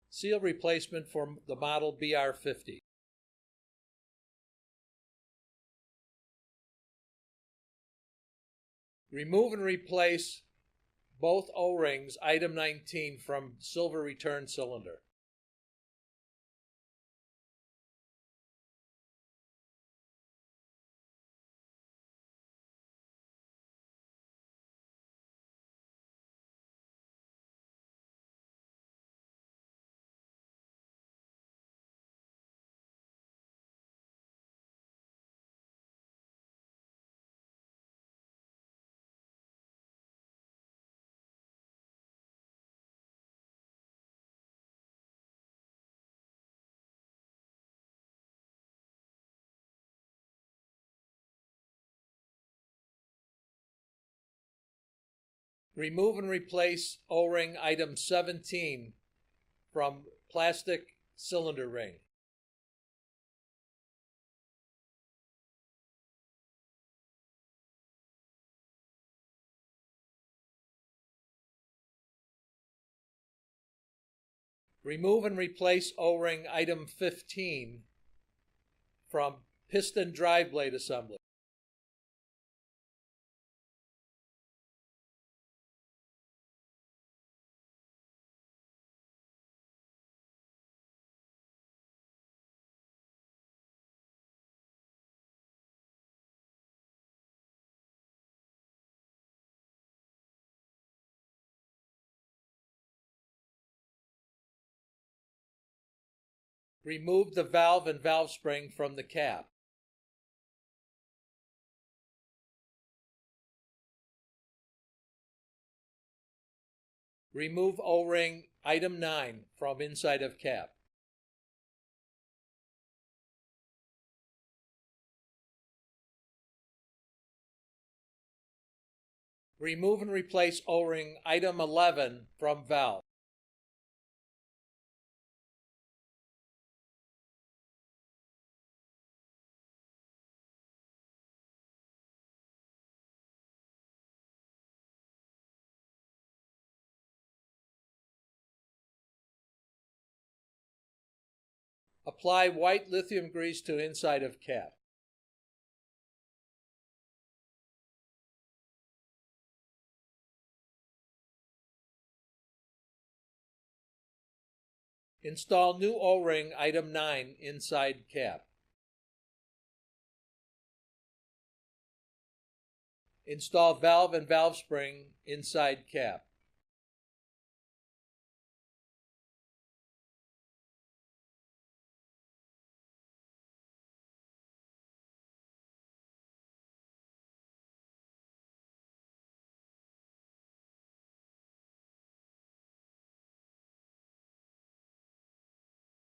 Seal replacement for the model BR50. Remove and replace both O-rings, item 19, from silver return cylinder. Remove and replace O-ring item 17 from plastic cylinder ring. Remove and replace O-ring item 15 from piston drive blade assembly. Remove the valve and valve spring from the cap. Remove O-ring item 9 from inside of cap. Remove and replace O-ring item 11 from valve. Apply white lithium grease to inside of cap. Install new O-ring item 9 inside cap. Install valve and valve spring inside cap.